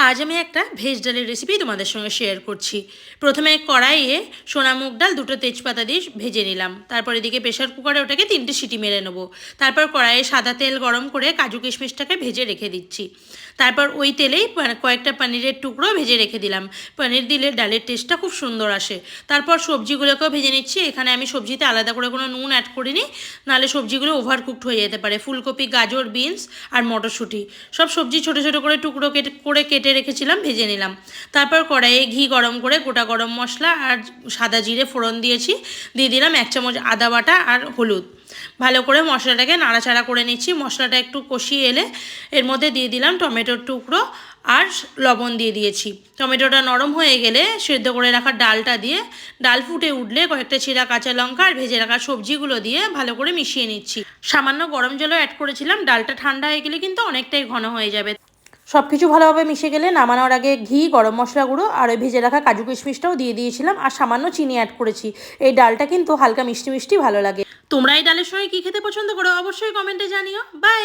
আজ আমি একটা ভেজ ডালের রেসিপি তোমাদের সঙ্গে শেয়ার করছি। প্রথমে কড়াইয়ে সোনা মুগ ডাল দুটো তেজপাতা দিয়ে ভেজে নিলাম। তারপর এদিকে প্রেশার কুকারে ওটাকে 3টে সিটি মেরে নেবো। তারপর কড়াইয়ে সাদা তেল গরম করে কাজু কিশমিশটাকে ভেজে রেখে দিচ্ছি। তারপর ওই তেলেই কয়েকটা পনিরের টুকরো ভেজে রেখে দিলাম। পনির দিলে ডালের টেস্টটা খুব সুন্দর আসে। তারপর সবজিগুলোকেও ভেজে নিচ্ছি। এখানে আমি সবজিতে আলাদা করে কোনো নুন অ্যাড করিনি, নাহলে সবজিগুলো ওভারকুকড হয়ে যেতে পারে। ফুলকপি, গাজর, বিনস আর মটরশুঁটি সব সবজি ছোটো ছোটো করে টুকরো কেটে রেখেছিলাম, ভেজে নিলাম। তারপর কড়াইয়ে ঘি গরম করে গোটা গরম মশলা আর সাদা জিরে ফোড়ন দিয়েছি। দিয়ে দিলাম 1 চামচ আদা বাটা আর হলুদ। ভালো করে মশলাটাকে নাড়াচাড়া করে নিচ্ছি। মশলাটা একটু কষিয়ে এলে এর মধ্যে দিয়ে দিলাম টমেটোর টুকরো আর লবণ দিয়ে দিয়েছি। টমেটোটা নরম হয়ে গেলে সেদ্ধ করে রাখা ডালটা দিয়ে, ডাল ফুটে উঠলে কয়েকটা ছেঁড়া কাঁচা লঙ্কা আর ভেজে রাখা সবজিগুলো দিয়ে ভালো করে মিশিয়ে নিচ্ছি। সামান্য গরম জলও অ্যাড করেছিলাম। ডালটা ঠান্ডা হয়ে গেলে কিন্তু অনেকটাই ঘন হয়ে যাবে। সব কিছু ভালোভাবে মিশে গেলে নামানোর আগে ঘি, গরম মশলা গুঁড়ো আর ওই ভেজে রাখা কাজু কিশমিশটাও দিয়ে দিয়েছিলাম আর সামান্য চিনি অ্যাড করেছি। এই ডালটা কিন্তু হালকা মিষ্টি মিষ্টি ভালো লাগে। তোমরা এই ডালের সঙ্গে কী খেতে পছন্দ করো অবশ্যই কমেন্টে জানিও। বাই।